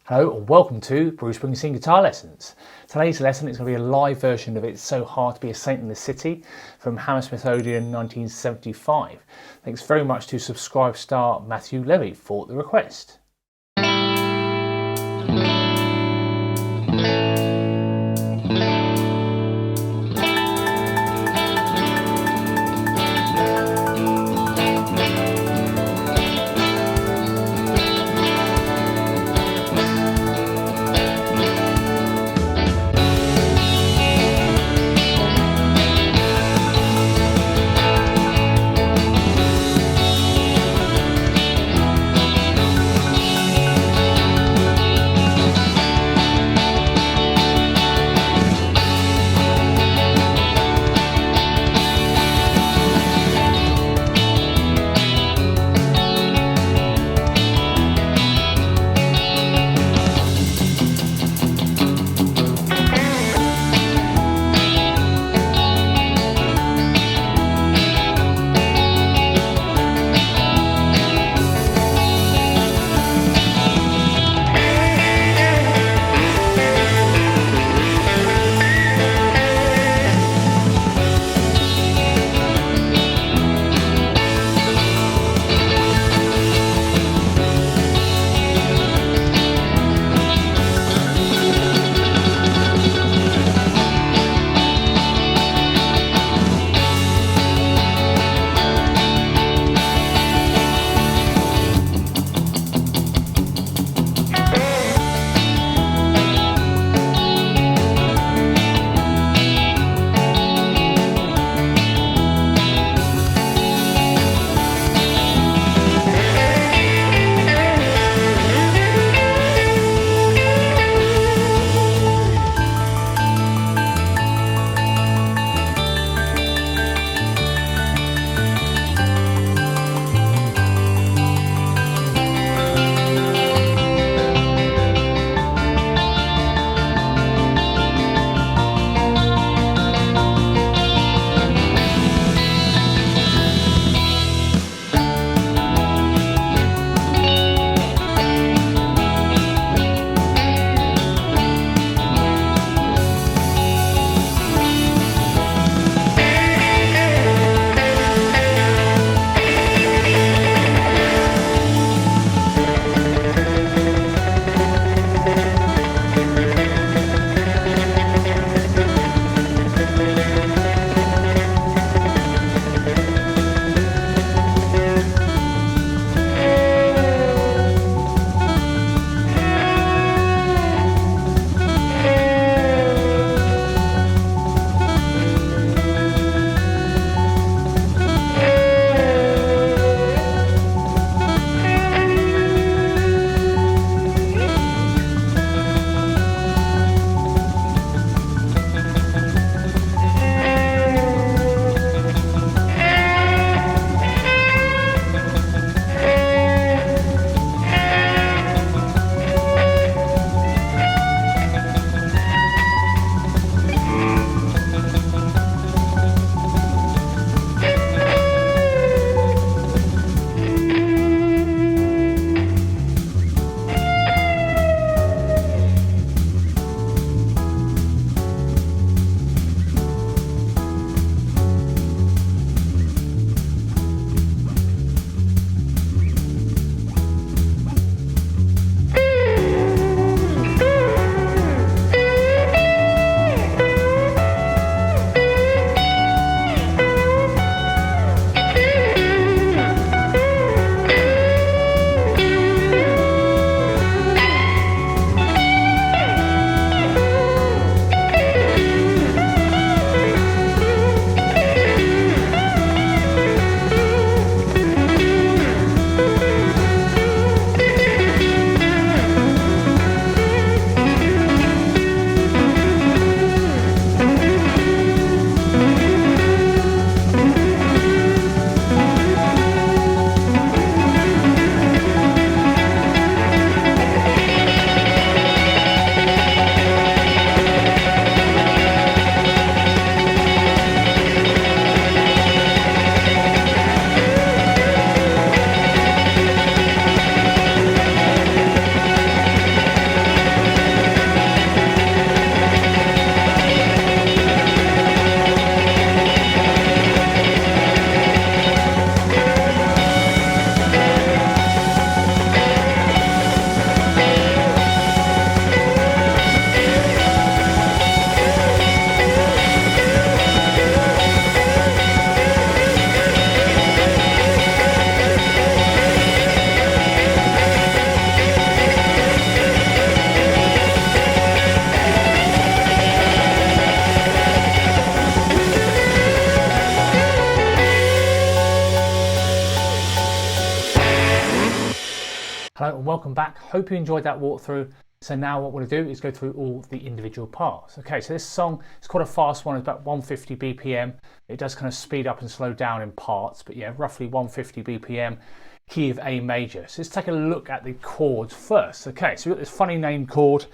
Hello and welcome to Bruce Springsteen Guitar Lessons. Today's lesson is going to be a live version of It's So Hard to Be a Saint in the City from Hammersmith Odeon 1975. Thanks very much to subscribe star Matthew Levy for the request. Hello and welcome back. Hope you enjoyed that walkthrough. So now what we're going to do is go through all the individual parts. Okay, so this song is quite a fast one. It's about 150 BPM. It does kind of speed up and slow down in parts, but yeah, roughly 150 BPM. Key of A major. So let's take a look at the chords first. Okay, so we've got this funny named chord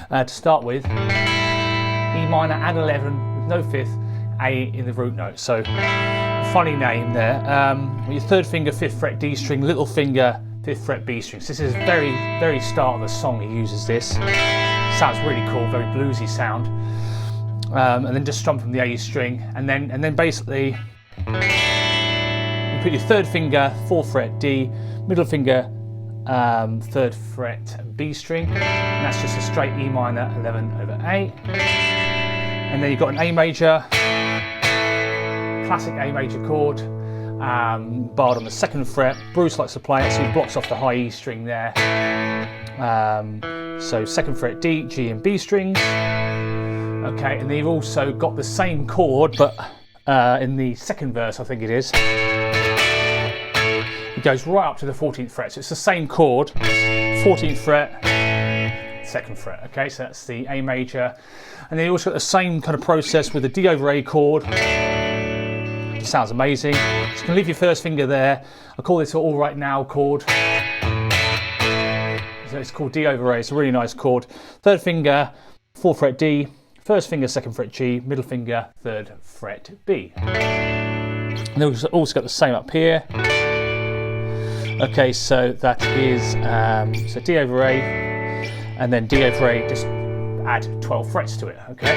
to start with. E minor add 11 with no fifth, A in the root note. So funny name there. Your third finger, 5th fret D string, little finger, 5th fret B string. So this is very start of the song he uses this. Sounds really cool, very bluesy sound. And then just strum from the A string, and then basically you put your third finger, 4th fret D, middle finger, 3rd fret B string, and that's just a straight E minor 11 over A. And then you've got an A major, classic A major chord, barred on the 2nd fret. Bruce likes to play it, so he blocks off the high E string there. So 2nd fret D, G and B strings. Okay, and then you've also got the same chord, but in the 2nd verse, I think it is. It goes right up to the 14th fret, so it's the same chord, 14th fret, 2nd fret. Okay, so that's the A major. And then you also got the same kind of process with the D over A chord. Sounds amazing. So you can leave your first finger there. I call this All Right Now chord. So it's called D over A. It's a really nice chord. 3rd finger, 4th fret D. 1st finger, 2nd fret G. Middle finger, 3rd fret B. And then we've also got the same up here. Okay, so that is so D over A, and then D over A. Just add 12 frets to it. Okay.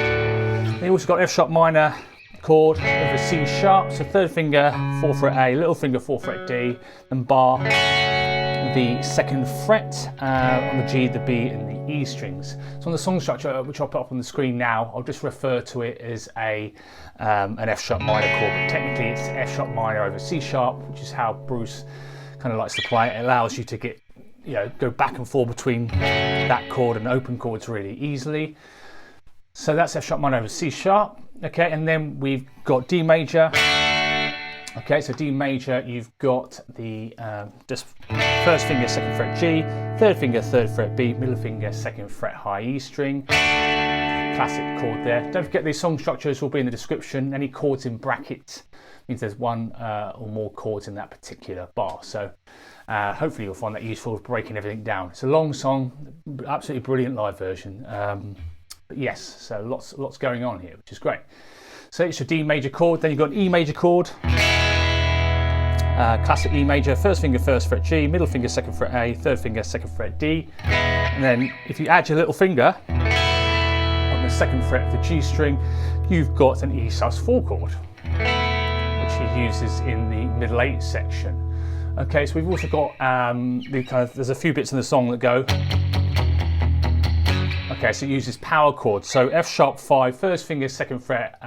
Then you also got F sharp minor chord over C sharp, so 3rd finger, 4th fret A, little finger, 4th fret D, and bar the 2nd fret on the G, the B, and the E strings. So on the song structure, which I'll put up on the screen now, I'll just refer to it as an F sharp minor chord, but technically it's F sharp minor over C sharp, which is how Bruce kind of likes to play it. It allows you to get, go back and forth between that chord and open chords really easily. So that's F sharp minor over C sharp. Okay, and then we've got D major. Okay, so D major, you've got the just 1st finger, 2nd fret G, 3rd finger, 3rd fret B, middle finger, 2nd fret high E string. Classic chord there. Don't forget these song structures will be in the description. Any chords in brackets means there's one or more chords in that particular bar. So hopefully you'll find that useful for breaking everything down. It's a long song, absolutely brilliant live version. But yes, so lots going on here, which is great. So it's your D major chord, then you've got an E major chord. Classic E major, 1st finger, 1st fret G, middle finger, 2nd fret A, 3rd finger, 2nd fret D. And then if you add your little finger on the 2nd fret of the G string, you've got an E sus4 chord, which he uses in the middle 8 section. Okay, so we've also got there's a few bits in the song that go. Okay, so it uses power chords. So F sharp 5, 1st finger, 2nd fret,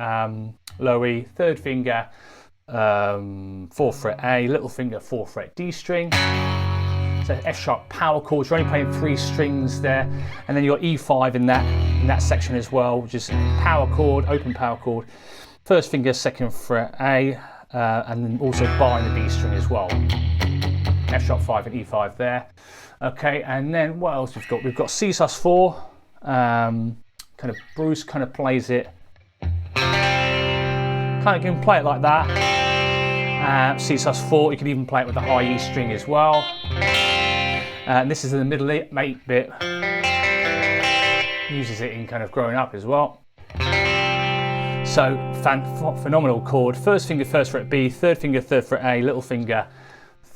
low E, 3rd finger, 4th fret A, little finger, 4th fret D string. So F sharp power chords. You're only playing 3 strings there, and then you got E5 in that section as well, which is power chord, open power chord. 1st finger, 2nd fret A, and then also bar in the D string as well. F sharp 5 and E5 there. Okay, and then what else we've got? We've got C sus4. Kind of Bruce kind of plays it. Kind of can play it like that. C sus4. You can even play it with the high E string as well. And this is in the middle 8 bit. Uses it in kind of growing up as well. So phenomenal chord. 1st finger, 1st fret B, 3rd finger, 3rd fret A, little finger,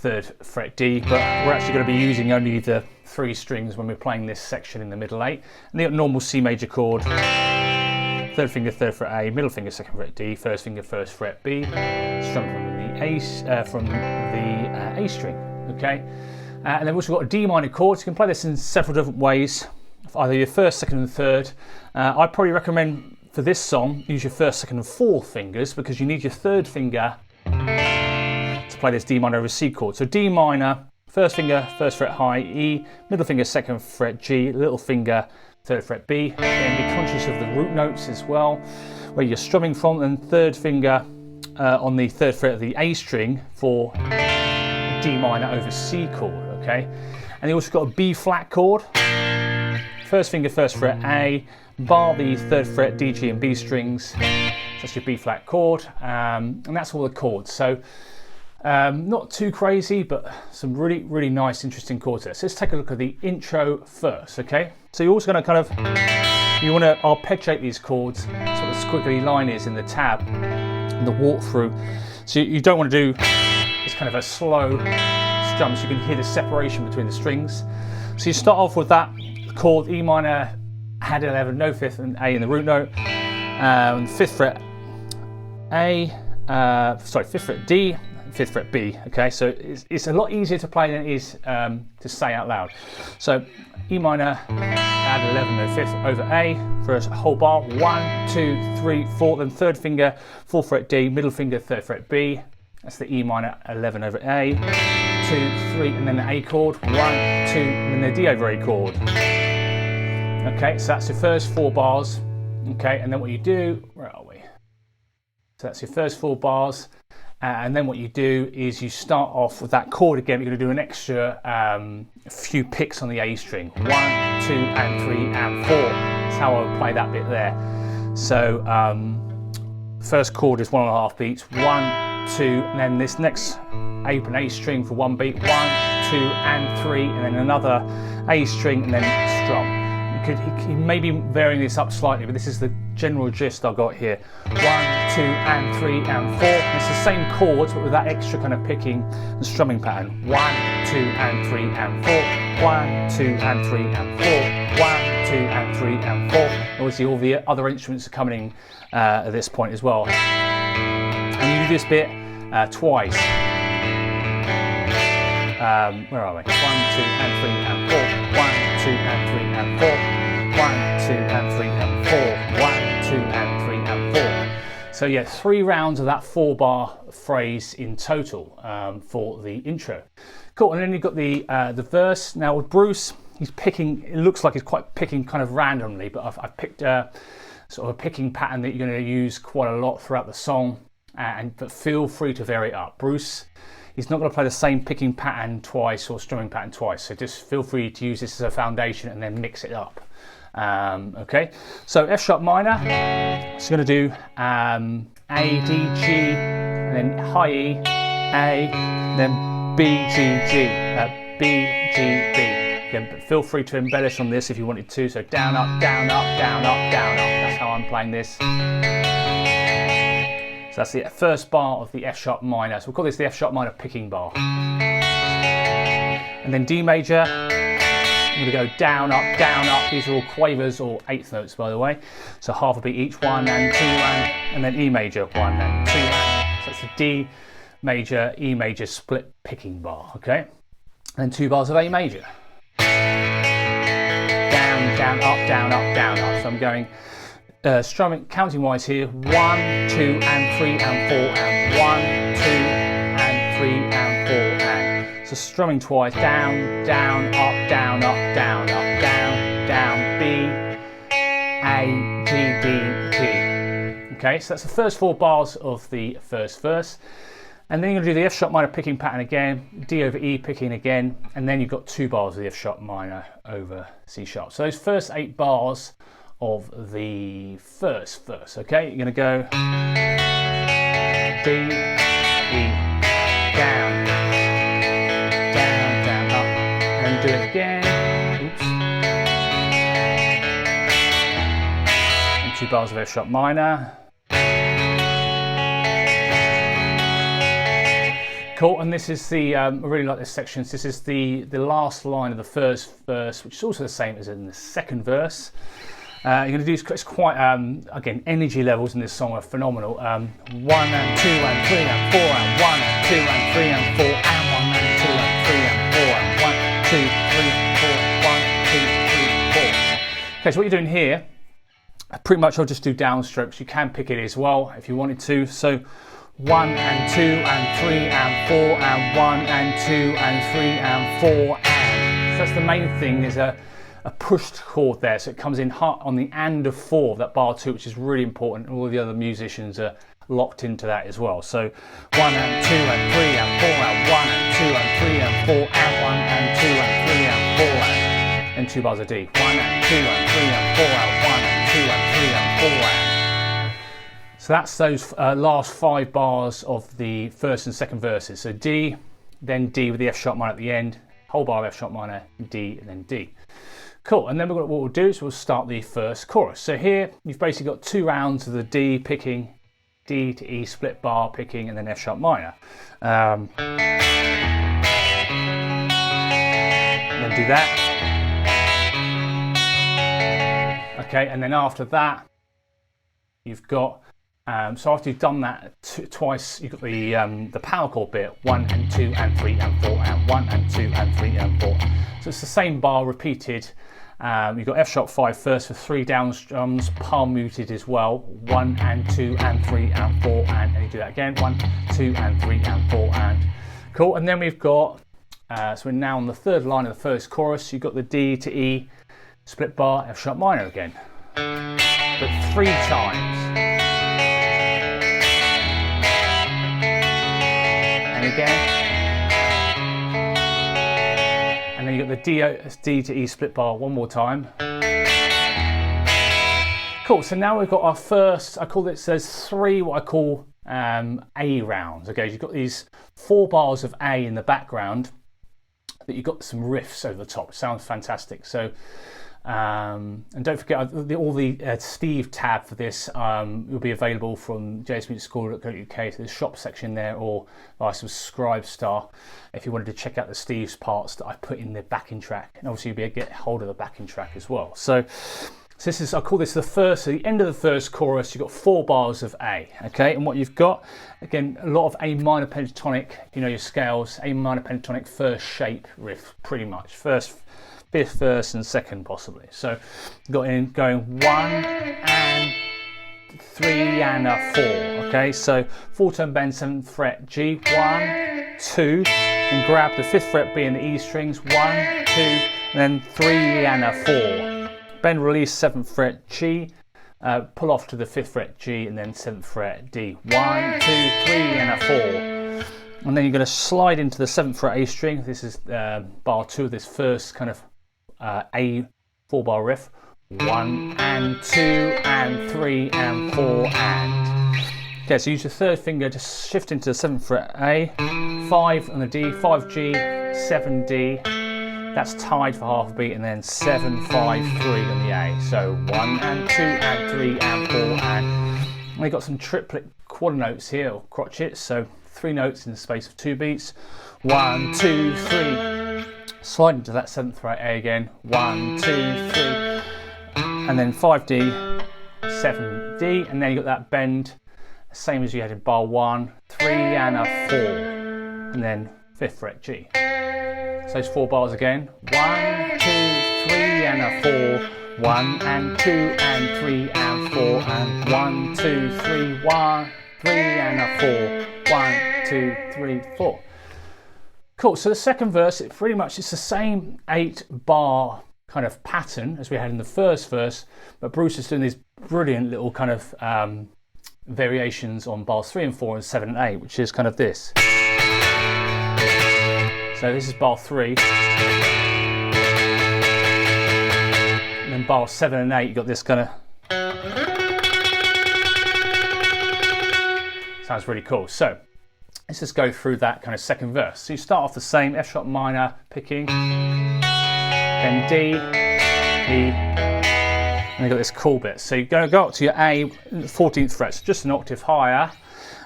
3rd fret D, but we're actually going to be using only the 3 strings when we're playing this section in the middle 8. And the normal C major chord, 3rd finger, 3rd fret A, middle finger, 2nd fret D, 1st finger, 1st fret B, strum from the A string. Okay, and then we've also got a D minor chord. So you can play this in several different ways, either your 1st, 2nd, and 3rd. I'd probably recommend for this song use your 1st, 2nd, and 4th fingers, because you need your 3rd finger to play this D minor over C chord. So D minor, 1st finger, 1st fret high E, middle finger, 2nd fret G, little finger, 3rd fret B. Then be conscious of the root notes as well, where you're strumming from, and 3rd finger on the 3rd fret of the A string for D minor over C chord. okay? And you also got a B flat chord, first finger, first fret A, bar the third fret D, G and B strings, that's your B flat chord, and that's all the chords. So not too crazy, but some really, really nice, interesting chords there. So let's take a look at the intro first, okay? So you're also going to kind of, you want to arpeggiate these chords, so the squiggly line is in the tab, and the walkthrough. So you don't want to do, it's kind of a slow strum, so you can hear the separation between the strings. So you start off with that chord, E minor, add 11, no fifth, and A in the root note, fifth fret A, fifth fret D, fifth fret B, okay? So it's a lot easier to play than it is to say out loud. So E minor, add 11, no fifth, over A, for a whole bar, 1, 2, 3, 4, then third finger, fourth fret D, middle finger, third fret B, that's the E minor, 11 over A, 2, 3, and then the A chord, 1, 2, and then the D over A chord. Okay, so that's your first 4 bars, okay, and then what you do, where are we? So that's your first 4 bars, and then what you do is you start off with that chord again. You're going to do an extra few picks on the A string, 1, 2, and 3, and 4. That's how I would play that bit there. So first chord is 1.5 beats, 1, 2, and then this next A string for 1 beat, 1, 2, and 3, and then another A string, and then strum. He may be varying this up slightly, but this is the general gist I've got here. 1, 2, and 3, and 4. And it's the same chords, but with that extra kind of picking and strumming pattern. 1, 2, and 3, and 4. 1, 2, and 3, and 4. 1, 2, and 3, and 4. Obviously, all the other instruments are coming in at this point as well. And you do this bit twice. Where are we? 1, 2, and 3, and 4. 1, 2, and 3, and 4. 1, 2, and 3, and 4. 1, 2, and 3, and 4. So yeah, 3 rounds of that 4-bar phrase in total for the intro. Cool, and then you've got the verse. Now with Bruce, he's picking, it looks like he's quite picking kind of randomly, but I've picked sort of a picking pattern that you're going to use quite a lot throughout the song, but feel free to vary it up. Bruce, he's not going to play the same picking pattern twice or strumming pattern twice, so just feel free to use this as a foundation and then mix it up. Okay, so F sharp minor, so going to do A, D, G, and then high E, A, then B, G, G, B, G, B. Again, but feel free to embellish on this if you wanted to, so down, up, down, up, down, up, down, up. That's how I'm playing this. So that's the first bar of the F sharp minor. So we'll call this the F sharp minor picking bar. And then D major, I'm going to go down, up, down, up. These are all quavers or eighth notes, by the way. So half a beat each, 1 and 2, and then E major, 1 and 2. So that's the D major, E major split picking bar, okay? And then 2 bars of A major. Down, down, up, down, up, down, up. So I'm going strumming, counting wise here, 1, 2, and 3, and 4, and 1, 2, and 3, and 4, and. So strumming twice, down, down, up, down, up, down, up, down, down, B, A, G, B, G. Okay, so that's the first 4 bars of the first verse. And then you're going to do the F sharp minor picking pattern again, D over E picking again, and then you've got 2 bars of the F sharp minor over C sharp. So those first 8 bars of the first verse, okay? You're going to go D, E, down, down, down, up, and do it again. Oops. And 2 bars of F sharp minor. Cool, and this is the, I really like this section. This is the last line of the first verse, which is also the same as in the second verse. You're going to do, it's quite, again, energy levels in this song are phenomenal. 1 and 2 and 3 and 4 and 1 and 2 and 3 and 4 and 1 and 2 and 3 and 4 and 1, 2, 3 and 4, 1, 2, 3, 4. Okay, so what you're doing here, pretty much I'll just do downstrokes. You can pick it as well if you wanted to. So 1 and 2 and 3 and 4 and 1 and 2 and 3 and 4 and. So that's the main thing, is a pushed chord there, so it comes in hot on the and of 4 of that bar 2, which is really important. All the other musicians are locked into that as well. So 1 and 2 and 3 and 4 and 1 and 2 and 3 and 4 and 1 and 2 bars of D. 1 and 2 and 3 and 4 and 1 and 2 and 3 and 4 and. So that's those last 5 bars of the first and second verses. So D, then D with the F sharp minor at the end, whole bar of F sharp minor, D, and then D. Cool, and then what we'll do is we'll start the first chorus. So here you've basically got 2 rounds of the D picking, D to E split bar picking, and then F sharp minor. And then do that. Okay, and then after that, you've got, so after you've done that twice, you've got the power chord bit, 1 and 2 and 3 and 4 and 1 and 2 and 3 and 4. So it's the same bar repeated. You've got F sharp 5 first for 3 down strums, palm muted as well, 1 and 2 and 3 and 4 and you do that again, 1, 2 and 3 and 4 and. Cool, and then we've got, so we're now on the third line of the first chorus, you've got the D to E split bar, F sharp minor again, but 3 times. And again. And then you've got the D to E split bar one more time. Cool, so now we've got our first, I call this, there's 3 what I call A rounds. Okay, you've got these 4 bars of A in the background, but you've got some riffs over the top. It sounds fantastic. So, and don't forget, all the Steve tab for this will be available from jsmusicschool.co.uk, so the shop section there, or via Subscribe Star if you wanted to check out the Steve's parts that I put in the backing track, and obviously you'll be able to get hold of the backing track as well. So this is, I call this the first, at the end of the first chorus, you've got 4 bars of A, okay, and what you've got, again, a lot of A minor pentatonic, you know your scales, A minor pentatonic first shape riff, pretty much, first, 5th verse and 2nd possibly. So got in going 1 and 3 and a 4. Okay, so 4-tone bend 7th fret G, 1, 2, and grab the 5th fret B and the E strings, 1, 2, and then 3 and a 4. Bend release 7th fret G, pull off to the 5th fret G and then 7th fret D. 1, 2, 3 and a 4. And then you're going to slide into the 7th fret A string. This is bar 2 of this first kind of A 4-bar riff. 1 and 2 and 3 and 4 and. Okay, so use your 3rd finger to shift into the 7th fret A, 5 on the D, 5G, 7D. That's tied for half a beat, and then 7, 5, 3 on the A. So 1 and 2 and 3 and 4 and. We've got some triplet quarter notes here, or crotchets. So 3 notes in the space of 2 beats. 1, 2, 3. Slide into that 7th fret A again. 1, 2, 3. And then 5D, 7D, and then you got that bend, same as you had in bar 1, 3 and a 4, and then 5th fret G. So those 4 bars again. 1, 2, 3 and a 4. 1 and 2 and 3 and 4 and 1, 2, 3, 1, 3 and a 4. 1, 2, 3, 4. Cool. So the second verse, it's the same 8-bar kind of pattern as we had in the first verse, but Bruce is doing these brilliant little kind of variations on bars 3 and 4 and 7 and 8, which is kind of this. So this is bar 3, and then bar 7 and 8 you got this kind of, sounds really cool. So let's just go through that kind of second verse. So you start off the same, F sharp minor picking, then D, E, and you've got this cool bit. So you're going to go up to your A, 14th fret, so just an octave higher,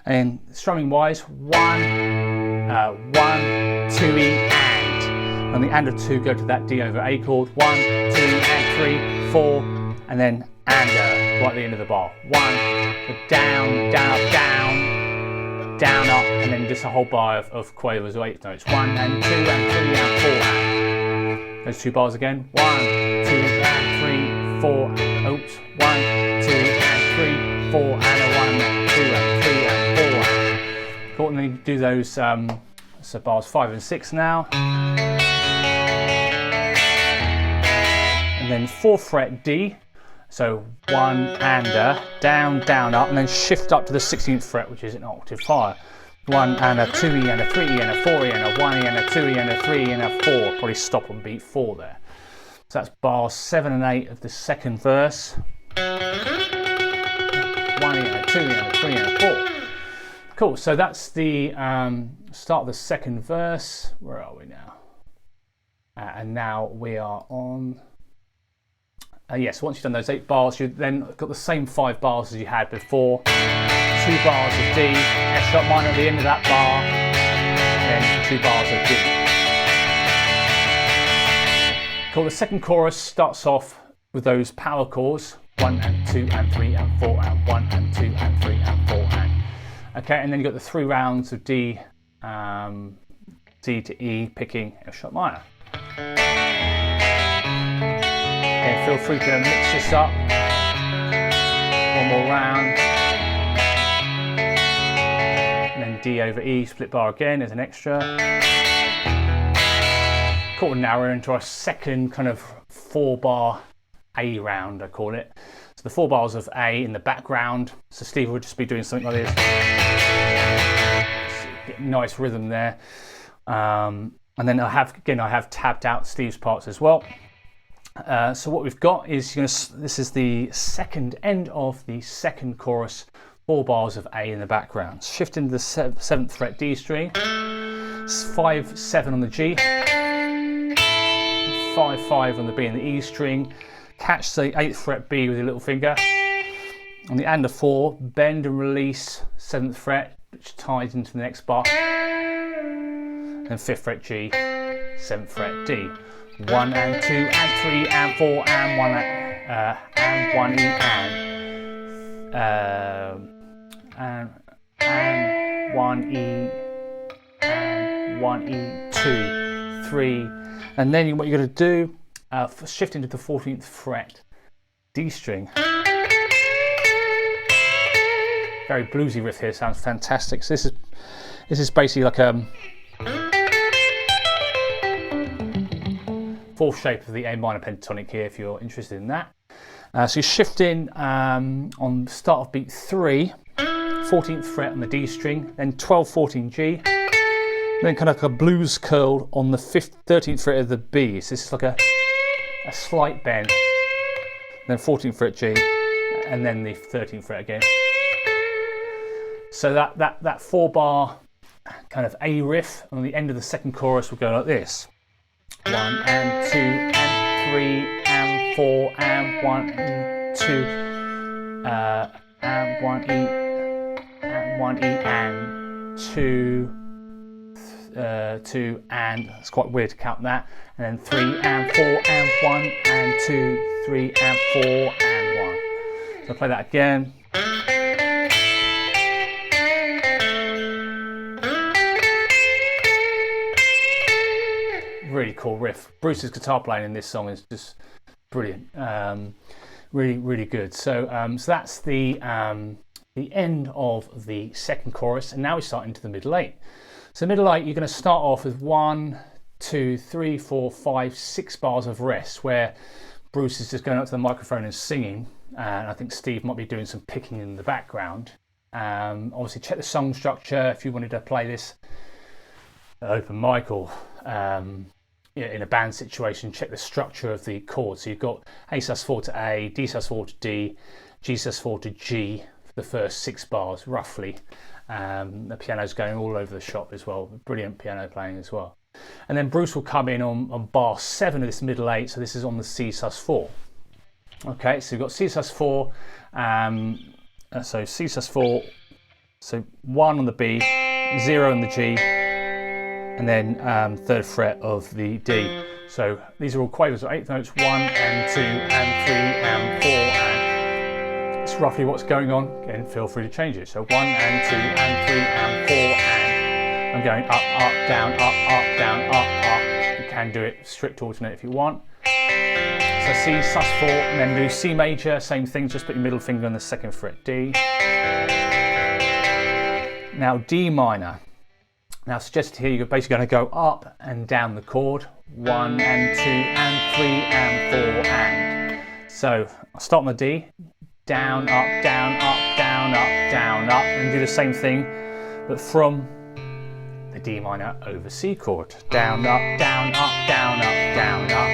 and strumming wise, 1, 2E, and. On the and of 2, go to that D over A chord, 1, 2, and 3, 4, and then and right at the end of the bar. 1, down, down, up, down, down, up, and then just a whole bar of quavers or 8 notes. 1 and 2 and 3 and 4 and. Those 2 bars again. 1, 2 and 3, 4. Oops. 1, 2 and 3, 4 and a 1, 2 and 3 and 4. And. Cool. And then you do those. So bars 5 and 6 now. And then 4th fret D. So 1 and a, down, down, up, and then shift up to the 16th fret, which is an octave higher. 1 and a 2E and a 3E and a 4E and a 1E and a 2E and a 3E and a 4. Probably stop on beat 4 there. So So that's bars 7 and 8 of the second verse. 1 E, 2 E, 3 E, 4. Cool, so that's the start of the second verse. Where are we now? And now we are on... yes, once you've done those 8 bars, you've then got the same 5 bars as you had before. 2 bars of D, F sharp minor at the end of that bar, and then 2 bars of D. Cool, the second chorus starts off with those power chords, 1 and 2 and 3 and 4 and 1 and 2 and 3 and 4 and... Okay, and then you've got the 3 rounds of D, D to E, picking F sharp minor. Okay, feel free to mix this up. One more round. And then D over E, split bar again as an extra. Cool, now we're into our second kind of 4-bar A round, I call it. So the 4 bars of A in the background. So Steve would just be doing something like this. Get nice rhythm there. And then I have tabbed out Steve's parts as well. So what we've got is this is the second end of the second chorus, 4 bars of A in the background. Shift into the 7th fret D string, 5-7 on the G, 5-5 on the B and the E string. Catch the 8th fret B with your little finger. On the and a 4, bend and release 7th fret, which ties into the next bar. Then 5th fret G, 7th fret D. 1 and 2 and 3 and 4 and 1 E and 1 E and 1 E 2 3, and then what you're going to do, shift into the 14th fret D string. Very bluesy riff here, sounds fantastic. So this is basically like a 4th shape of the A minor pentatonic here, if you're interested in that. So you shift in on the start of beat 3, 14th fret on the D string, then 12, 14 G, then kind of like a blues curl on the 13th fret of the B. So this is like a slight bend, then 14th fret G, and then the 13th fret again. So that 4-bar kind of A riff on the end of the second chorus will go like this. 1 and 2 and 3 and 4 and 1 and 2 and 1 E and 1 E and 2 and it's quite weird to count that, and then 3 and 4 and 1 and 2 3 and 4 and 1. So I'll play that again. Really cool riff. Bruce's guitar playing in this song is just brilliant. Really good. So so that's the end of the second chorus, and now we start into the middle 8. So middle 8, you're going to start off with 1, 2, 3, 4, 5, 6 bars of rest, where Bruce is just going up to the microphone and singing, and I think Steve might be doing some picking in the background. Obviously check the song structure if you wanted to play this open mic or in a band situation. Check the structure of the chords. So you've got A sus4 to A, D sus4 to D, G sus4 to G for the first 6 bars roughly. The piano's going all over the shop as well. Brilliant piano playing as well. And then Bruce will come in on bar 7 of this middle 8. So this is on the C sus4. Okay, so you've got C sus4. So C sus4. So 1 on the B, 0 on the G, and then 3rd fret of the D. So these are all quavers or 8th notes, 1 and 2 and 3 and 4, and it's roughly what's going on. Again, feel free to change it. So 1 and 2 and 3 and 4, and I'm going up, up, down, up, down, up. You can do it strict alternate if you want. So C sus4, and then do C major, same thing, just put your middle finger on the 2nd fret D. Now D minor. Now suggested here, you're basically going to go up and down the chord, 1 and 2 and 3 and 4 and. So I'll start on the D, down, up, down, up, down, up, down, up, and do the same thing, but from the D minor over C chord. Down, up, down, up, down, up, down, up.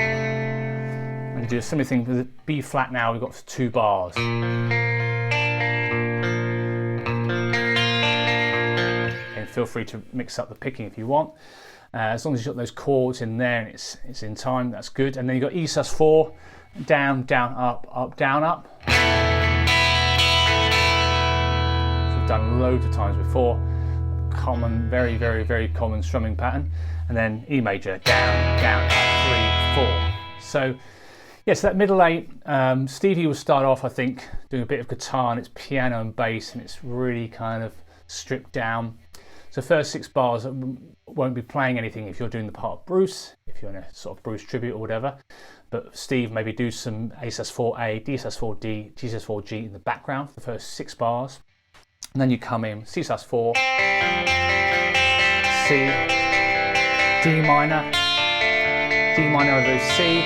do a similar thing with the B flat now. We've got 2 bars. And feel free to mix up the picking if you want. As long as you've got those chords in there and it's in time, that's good. And then you've got E sus4, down, down, up, up, down, up. So we've done loads of times before. Common, very, very, very common strumming pattern. And then E major, down, down, up, 3, 4. So, yes, that middle 8, Stevie will start off, I think, doing a bit of guitar, and it's piano and bass, and it's really kind of stripped down. So first 6 bars won't be playing anything if you're doing the part of Bruce, if you're in a sort of Bruce tribute or whatever. But Steve maybe do some A sus4A, D sus4D, G sus4G in the background for the first 6 bars. And then you come in C sus4, C, D minor over C,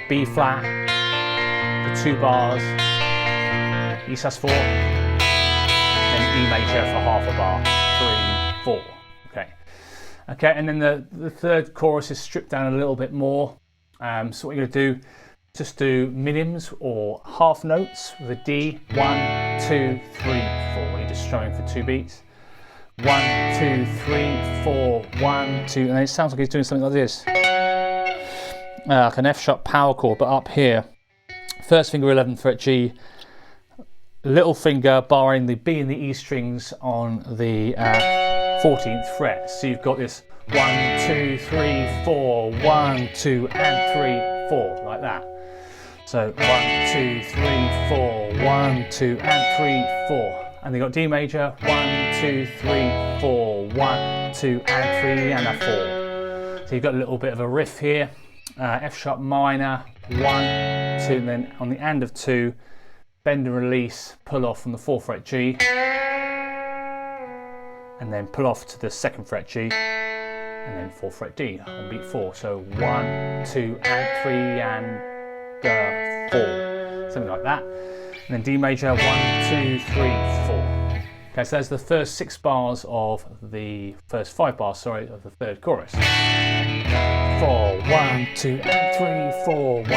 B flat, the 2 bars, E sus4, then E major for half a bar, 3, 4. Okay, and then the third chorus is stripped down a little bit more. So what you're going to do, just do minims or half notes with a D, 1, 2, 3, 4. You're just strumming for 2 beats. 1, 2, 3, 4, 1, 2, and then it sounds like he's doing something like this. Like an F sharp power chord, but up here. First finger 11th fret G, little finger barring the B and the E strings on the 14th fret. So you've got this 1, 2, 3, 4, 1, 2, and 3, 4, like that. So 1, 2, 3, 4, 1, 2, and 3, 4. And then you've got D major, 1, 2, 3, 4, 1, 2, and 3, and a 4. So you've got a little bit of a riff here. F sharp minor, 1, 2, and then on the end of 2, bend and release, pull off from the 4th fret G, and then pull off to the 2nd fret G, and then 4th fret D on beat 4. So 1, 2, and 3, and 4, something like that. And then D major, 1, 2, 3, 4. Okay, so that's the first 6 bars of the first 5 bars, sorry, of the third chorus. 4, 1, 2, and 3, 4, 1, 2,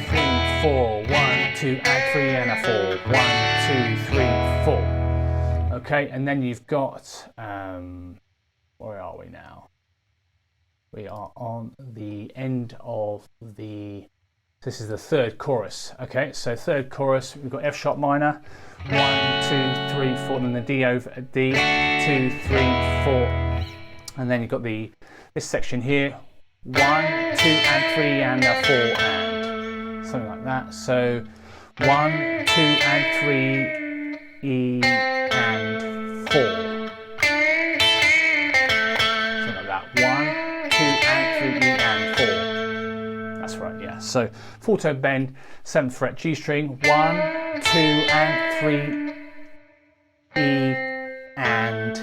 3, 4, 1, 2, and 3, and a 4, 1, 2, 3, 4. Okay, and then you've got, where are we now? We are on the end of the, this is the third chorus. Okay, so third chorus, we've got F sharp minor, 1, 2, 3, 4, and then the D over D, 2, 3, 4, and then you've got this section here, 1, 2, and 3, and a 4, and something like that. So 1, 2, and 3, E, and 4. Something like that. 1, 2, and 3, E, and 4. That's right, yeah. So full tone bend, 7th fret G string, 1, 2, and 3, E, and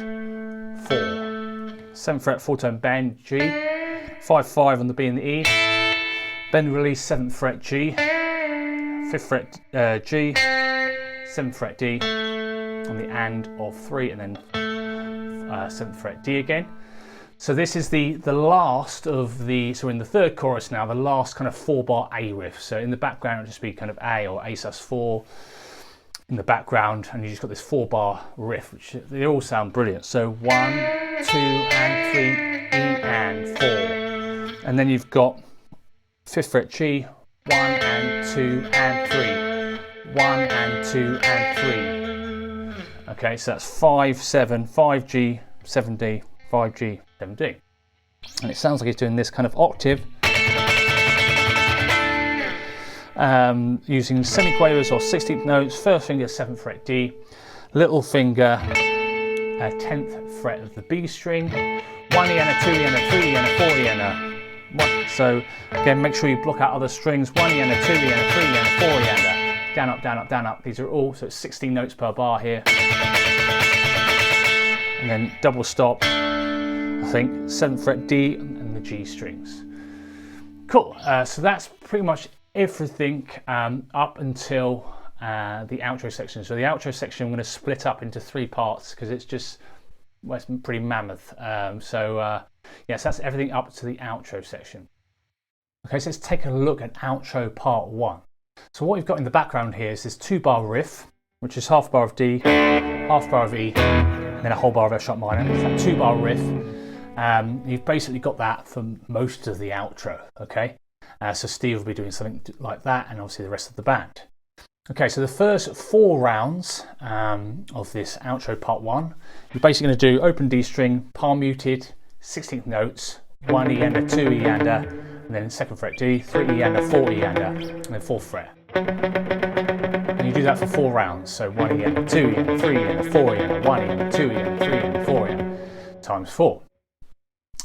4. 7th fret full tone bend, G, 5, 5 on the B and the E, bend release 7th fret G, 5th fret G, 7th fret D on the and of 3, and then 7th fret D again. So this is the last of the, so in the third chorus now, the last kind of 4-bar A riff. So in the background it'll just be kind of A or A sus4 in the background, and you just got this 4-bar riff, which they all sound brilliant. So 1, 2, and 3, E, and 4. And then you've got 5th fret G, 1 and 2 and 3, 1 and 2 and 3. Okay, so that's 5, 7, 5G, 7D, 5G, 7D. And it sounds like he's doing this kind of octave using semiquavers or 16th notes, first finger 7th fret D, little finger 10th fret of the B string, 1 E and a 2 E and a 3 E and a 4 E and a 1. So again, make sure you block out other strings, 1 E and a 2 E and a 3 E and a 4 E and a down, up, down, up, down, up. These are all, so it's 16 notes per bar here. And then double stop, I think, 7th fret D and the G strings. Cool, so that's pretty much everything up until the outro section. So the outro section I'm going to split up into 3 parts because it's just, well, it's pretty mammoth. Yes, that's everything up to the outro section. Okay, so let's take a look at outro part 1. So what we've got in the background here is this 2-bar riff, which is half bar of D, half bar of E, and then a whole bar of F sharp minor. It's that 2-bar riff. You've basically got that for most of the outro, okay? So Steve will be doing something like that, and obviously the rest of the band. Okay, so the first 4 rounds of this outro part 1, you're basically going to do open D string, palm muted, 16th notes, 1 E and a 2 E and a, and then 2nd fret D, 3 E and a 4 E and a, and then 4th fret. And you do that for 4 rounds, so 1 E and a 2 E and a 3 E and a 4 E and a 1 E and a 2 E and a 3 E and a 4 E times 4.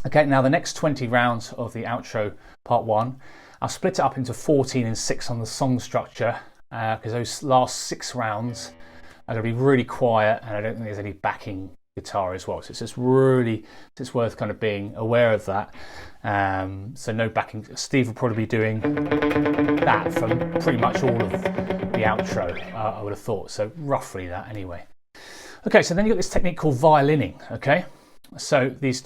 Okay, now the next 20 rounds of the outro part 1, I'll split it up into 14 and 6 on the song structure, because those last 6 rounds are going to be really quiet, and I don't think there's any backing guitar as well. So it's just really, it's worth kind of being aware of that. So no backing. Steve will probably be doing that for pretty much all of the outro, I would have thought. So roughly that anyway. Okay, so then you've got this technique called violining, okay? So these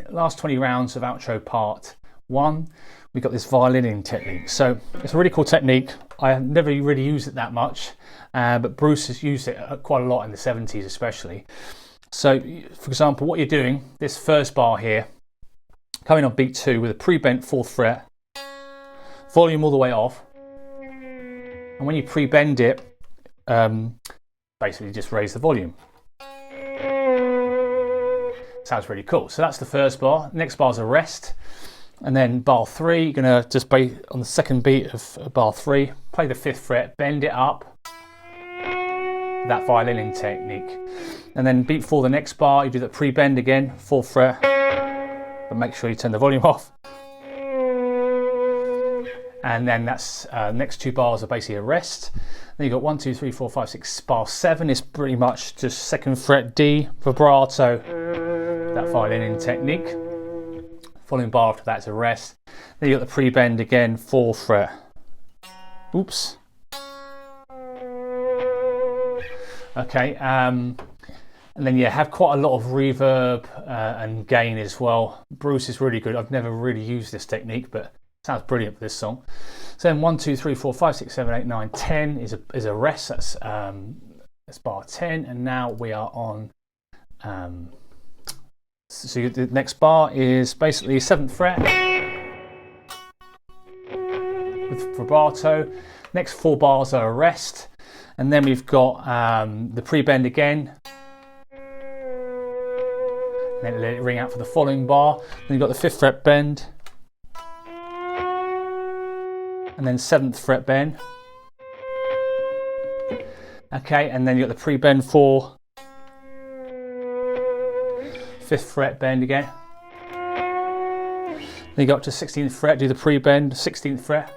last 20 rounds of outro part 1, we've got this violining technique. So it's a really cool technique. I have never really used it that much, but Bruce has used it quite a lot in the 70s especially. So for example, what you're doing, this first bar here, coming on beat 2 with a pre-bent 4th fret, volume all the way off, and when you pre-bend it, basically just raise the volume. Sounds really cool. So that's the first bar. Next bar is a rest, and then bar 3, you're going to just play on the second beat of bar 3, play the 5th fret, bend it up, that violining technique. And then beat 4, the next bar, you do that pre-bend again, 4th fret, but make sure you turn the volume off. And then that's next 2 bars are basically a rest. Then you've got 1, 2, 3, 4, 5, 6, bar 7 is pretty much just 2nd fret D, vibrato, that violining technique. Following bar after that is a rest. Then you've got the pre-bend again, 4th fret. Oops. Okay, and then have quite a lot of reverb and gain as well. Bruce is really good. I've never really used this technique, but sounds brilliant for this song. So then 1, 2, 3, 4, 5, 6, 7, 8, 9, 10 is a rest. That's bar 10, and now we are on. So the next bar is basically 7th fret with vibrato. Next 4 bars are a rest, and then we've got the pre-bend again. Then let it ring out for the following bar. Then you've got the 5th fret bend, and then 7th fret bend. Okay, and then you've got the pre-bend 4, 5th fret bend again. Then you go up to 16th fret, do the pre-bend, 16th fret.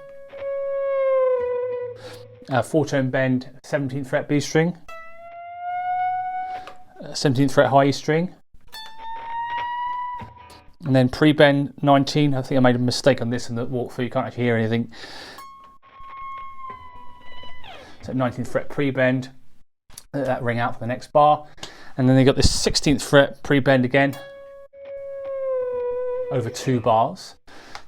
4-tone bend, 17th fret B string. 17th fret high E string. And then pre-bend 19. I think I made a mistake on this in the walkthrough, you can't actually hear anything. So 19th fret pre-bend, let that ring out for the next bar. And then they got this 16th fret pre-bend again, over 2 bars.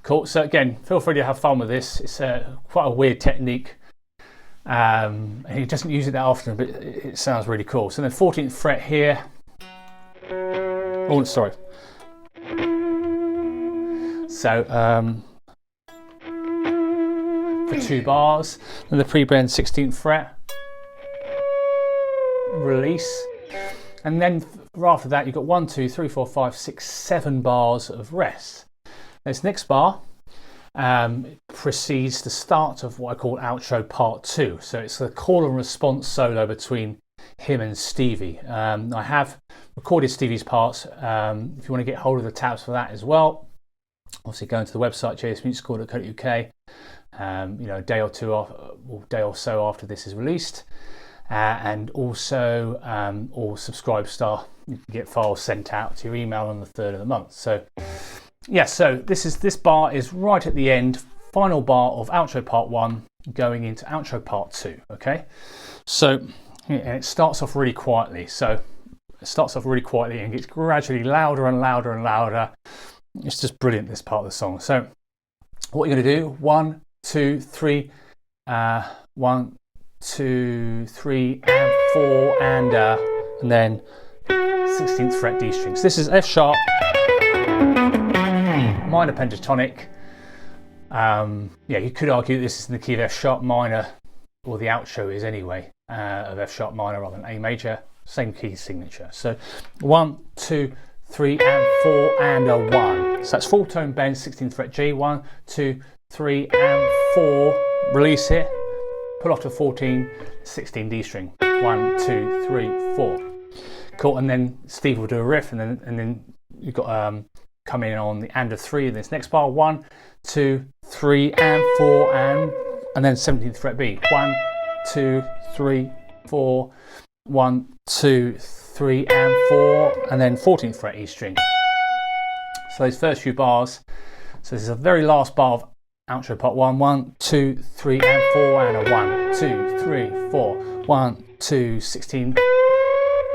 Cool, so again, feel free to have fun with this. It's quite a weird technique. And he doesn't use it that often, but it sounds really cool. So then 14th fret here. Oh, sorry. So for 2 bars, then the pre-bend 16th fret, release, and then after that you've got 1, 2, 3, 4, 5, 6, 7 bars of rest. This next bar precedes the start of what I call outro part 2. So it's the call and response solo between him and Stevie. I have recorded Stevie's parts. If you want to get hold of the tabs for that as well, obviously go into the website jsmusical.co.uk. A day or two off, or day or so after this is released, and also or Subscribestar, you can get files sent out to your email on the 3rd of the month. So yeah, so this bar is right at the end, final bar of outro part 1 going into outro part 2. Okay, so and it starts off really quietly. So it starts off really quietly and gets gradually louder and louder and louder. It's just brilliant, this part of the song. So what you're going to do, 1, 2, 3, 1, 2, 3, and 4, and then 16th fret D string. So this is F sharp, minor pentatonic. Yeah, you could argue this is in the key of F sharp minor, or the outro is anyway, of F sharp minor rather than A major, same key signature. So 1, 2, 3, and 4, and a 1. So that's full tone bend, 16th fret G, 1, 2, 3, and 4, release it, pull off to 14, 16 D string, 1, 2, 3, 4. Cool, and then Steve will do a riff, and then you've got come in on the and of 3 in this next bar, 1, 2, 3, and 4, and then 17th fret B, 1, 2, 3, 4, 1, 2, 3, and 4, and then 14th fret E string. So those first few bars. So this is the very last bar of outro part 1, 1, 2, 3, and 4, and a 1, 2, 3, 4, 1, 2, 16,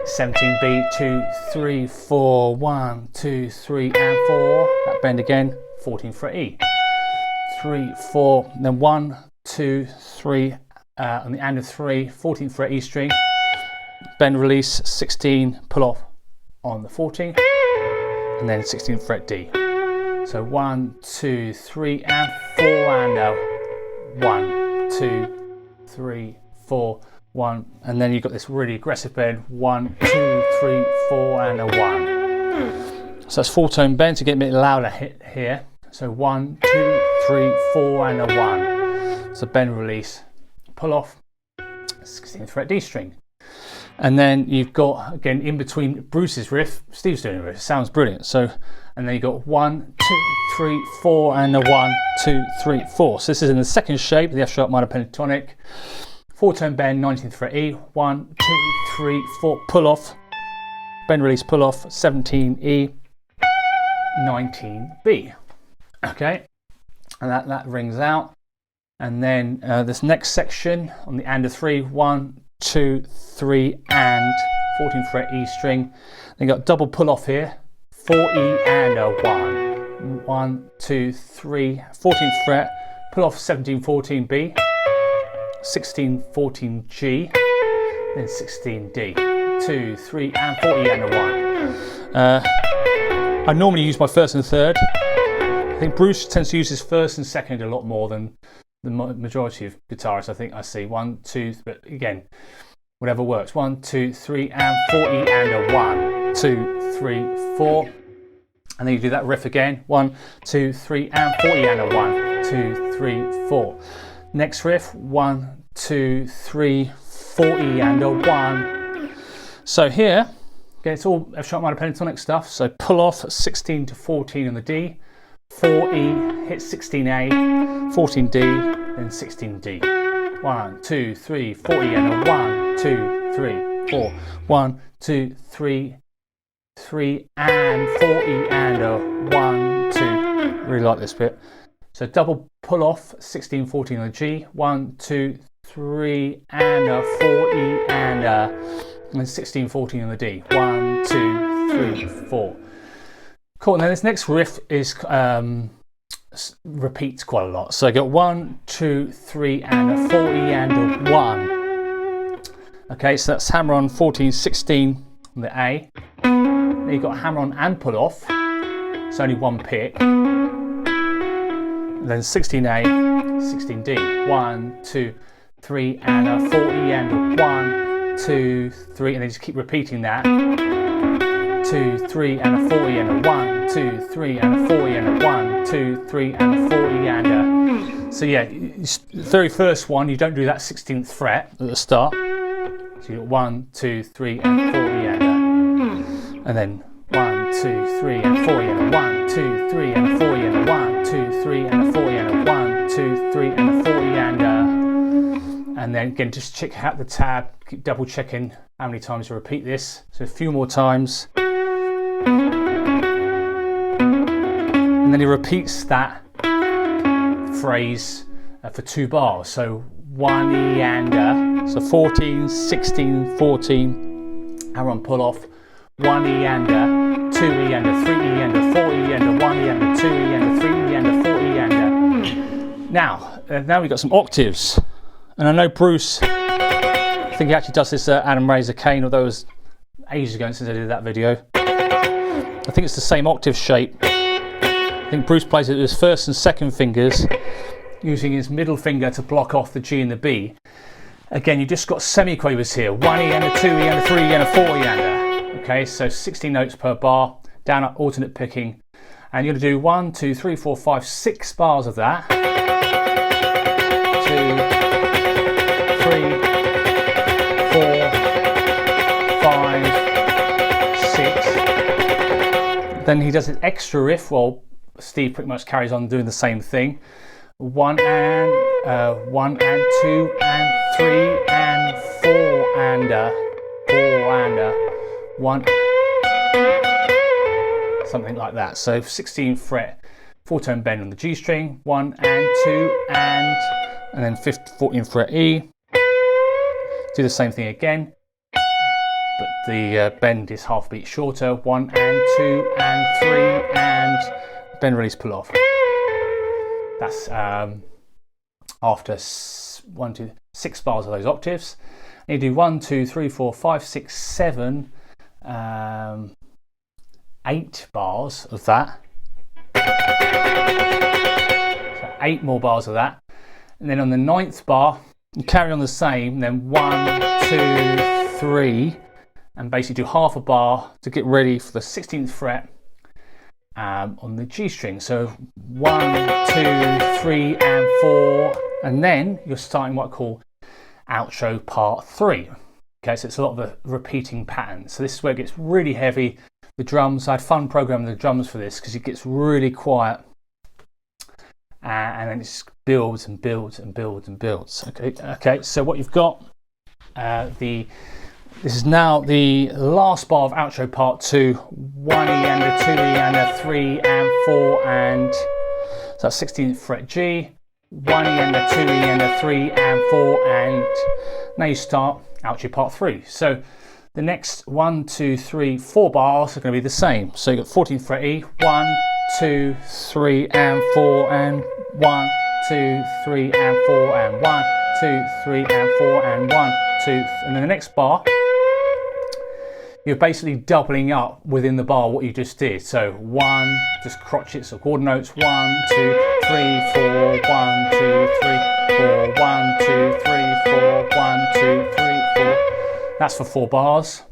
17 B, 2, 3, 4, 1, 2, 3, and 4. That bend again, 14th fret E. 3, 4, then 1, 2, 3, on the and of 3, 14th fret E string, bend release, 16, pull off on the 14th, and then 16th fret D. So 1, 2, 3, and 4, and 1, 2, 3, 4, 1, and then you've got this really aggressive bend, 1, 2, 3, 4, and a 1. So that's full tone bend to get a bit louder here. So 1, 2, 3, 4, and a 1. So bend release, pull off, 16th fret D string. And then you've got, again, in between Bruce's riff, Steve's doing a riff. It sounds brilliant. So, and then you've got 1, 2, 3, 4, and a 1, 2, 3, 4. So this is in the second shape, the F sharp minor pentatonic. 4-tone bend, 19th fret E, 1, 2, 3, 4, pull off, bend release, pull off, 17 E, 19 B. Okay, and that rings out. And then this next section on the and of 3, 1, 2, 3, and 14th fret E string. Then you got double pull off here, 4 E and a 1. 1, 2, 3, 14th fret, pull off 17, 14 B, 16, 14 G, then 16 D. 2, 3, and 4 E and a 1. I normally use my first and third. I think Bruce tends to use his first and second a lot more than the majority of guitarists. I think I see 1, 2, but again, whatever works. 1, 2, 3, and 4 E and a 1. 2, 3, 4. And then you do that riff again. 1, 2, 3, and 4 E and a 1. 2, 3, 4. Next riff. 1, 2, 3, 4 E and a 1. So here, again, it's all F sharp minor pentatonic stuff. So pull off 16 to 14 on the D. 4 E, hit 16A, 14 D, then 16 D. 1, 2, 3, 4 E and a 1, 2, 3, 4. 1, 2, 3, 3 and 4 E and a 1, 2. Really like this bit. So double pull off 16, 14 on the G. 1, 2, 3 and a 4 E and then 16, 14 on the D. 1, 2, 3, 4. Cool. And then this next riff is repeats quite a lot. So I got 1, 2, 3, and a 4 E and a 1. Okay, so that's hammer on 14, 16 on the A. Then you've got hammer on and pull off. It's only one pick. And then 16A, 16D. 1, 2, 3, and a 4 E and a 1, 2, 3, and then just keep repeating that. 2, 3, and a 4 E and a 1, 2, 3, and a 4 E and a 1, 2, 3, and a 4 E and a. So yeah, the very first one, you don't do that 16th fret at the start. So you got 1, 2, 3, and 4 E and a. And then 1, 2, 3, and 4 E and a 1, 2, 3, and a 4 E and a 1, 2, 3, and a 4 E and a 1, 2, 3, and a 4 E and a. And then again, just check out the tab, keep double checking how many times you repeat this. So a few more times. And then he repeats that phrase for 2 bars. So 1 E and a, so 14, 16, 14, hammer on pull off, 1 E and a, 2 E and a, 3 E and a, 4 E and a, 1 E and a, 2 E and a, 3 E and a, 4 E and a. Now we've got some octaves, and I know Bruce, I think he actually does this Adam Razor Cane, although it was ages ago since I did that video. I think it's the same octave shape. I think Bruce plays it with his first and second fingers, using his middle finger to block off the G and the B. Again, you've just got semiquavers here, 1 E and a 2 E and a 3 E and a 4 E and a. Okay, so 16 notes per bar, down at alternate picking. And you're going to do 1, 2, 3, 4, 5, 6 bars of that. 2, 3, 4, 5, 6. Then he does an extra riff while Steve pretty much carries on doing the same thing. 1 and 2 and 3 and 4 and 1, something like that. So 16th fret, 4-tone bend on the G string, 1 and 2 and then 14th fret E. Do the same thing again, but the bend is half a beat shorter. 1 and 2 and 3 and bend, release, pull off. That's after 6 bars of those octaves. And you do 1, 2, 3, 4, 5, 6, 7, 8 bars of that. So 8 more bars of that. And then on the 9th bar, you carry on the same, then 1, 2, 3, and basically do half a bar to get ready for the 16th fret on the G string. So 1, 2, 3 and 4, and then you're starting what I call outro part 3. Okay, so it's a lot of a repeating pattern. So this is where it gets really heavy. The drums, I had fun programming the drums for this because it gets really quiet, and then it just builds and builds and builds and builds. Okay. So what you've got, this is now the last bar of outro part 2. 1 E and a 2 E and a 3 and 4 and so that's 16th fret G. 1 E and a 2 E and a 3 and 4 and now you start outro part 3. So the next 1, 2, 3, 4 bars are going to be the same. So you've got 14th fret E, 1, 2, 3 and 4 and 1, 2, 3 and 4 and 1, 2, 3 and 4 and 1, 2, and then the next bar you're basically doubling up within the bar what you just did. So 1, just crotchets or quarter notes, 1, 2, 3, 4, 1, 2, 3, 4, 1, 2, 3, 4, 1, 2, 3, 4. That's for 4 bars.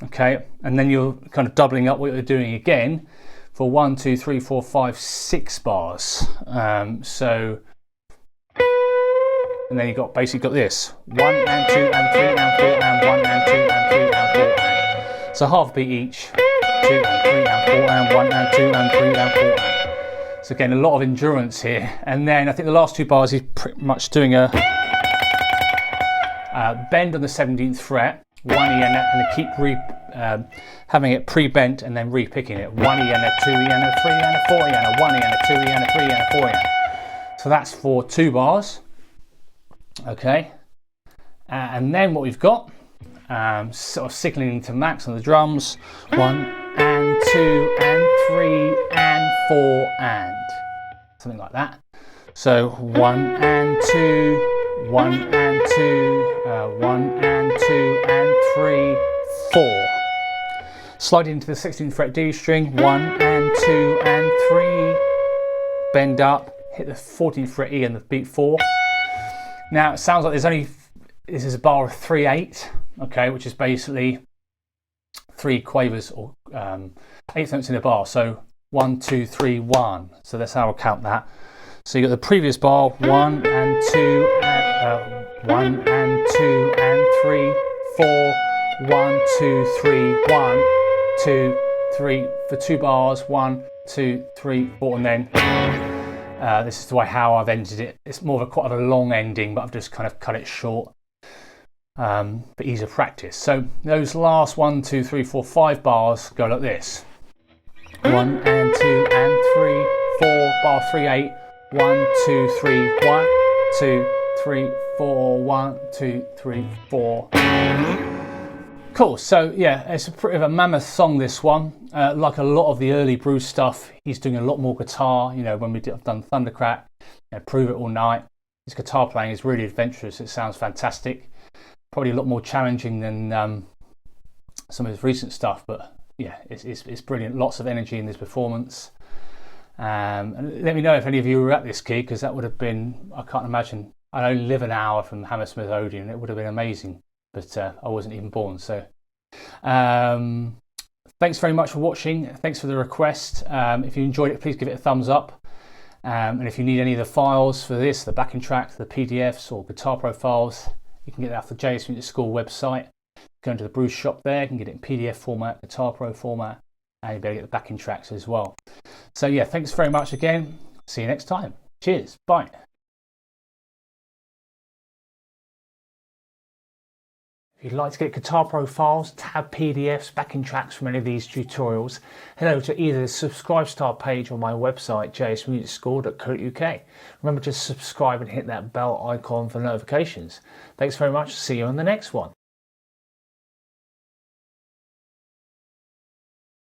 Okay, and then you're kind of doubling up what you're doing again for 1, 2, 3, 4, 5, 6 bars. And then you've got basically got this 1 and 2 and 3 and 4 and 1 and 2 and 3 and 4 and so half beat each, 2 and 3 and 4 and 1 and 2 and 3 and 4 and. So again, a lot of endurance here. And then I think the last 2 bars he's pretty much doing a bend on the 17th fret, 1 E and a keep having it pre-bent and then re-picking it. 1 E and a 2 E and a 3 and a 4 E and a 1 E and a 2 E and a 3 and a 4 E. So that's for 2 bars. Okay. And then what we've got, sort of signaling to max on the drums, 1 and 2 and 3 and 4 and something like that. So 1 and 2, 1 and 2, 1 and 2 and 3, 4. Slide into the 16th fret D string, 1 and 2 and 3, bend up, hit the 14th fret E and the beat 4. Now it sounds like this is a bar of 3/8, okay, which is basically 3 quavers or 8th notes in a bar. So 1, 2, 3, 1. So that's how I'll count that. So you got the previous bar, 1 and 2 and 1 and 2 and 3, 4, 1, 2, 3, 1, 2, 3 for 2 bars, 1, 2, 3, 4, and then this is the way how I've ended it. It's more of a quite a long ending, but I've just kind of cut it short for ease of practice. So those last 1, 2, 3, 4, 5 bars go like this: 1 and 2 and 3, 4, bar 3/8, 1, 2, 3, 1, 2, 3, 4, 1, 2, 3, 4. Cool. So yeah, it's a pretty of a mammoth song, this one. Like a lot of the early Bruce stuff, he's doing a lot more guitar. You know, when I've done Thundercrack, prove it all night. His guitar playing is really adventurous. It sounds fantastic. Probably a lot more challenging than some of his recent stuff, but yeah, it's brilliant. Lots of energy in this performance. And let me know if any of you were at this gig, because that would have been, I can't imagine, I only live an hour from Hammersmith Odeon. It would have been amazing, but I wasn't even born. So thanks very much for watching. Thanks for the request. If you enjoyed it, please give it a thumbs up. And if you need any of the files for this, the backing track, the PDFs or guitar profiles, you can get that off the JS Music School website. Go into the Bruce shop there, you can get it in PDF format, Guitar Pro format, and you'll be able to get the backing tracks as well. So yeah, thanks very much again. See you next time. Cheers. Bye. If you'd like to get guitar profiles, tab PDFs, backing tracks from any of these tutorials, head over to either the Subscribe Star page or my website, jsmusicschool.co.uk. Remember to subscribe and hit that bell icon for notifications. Thanks very much. See you on the next one.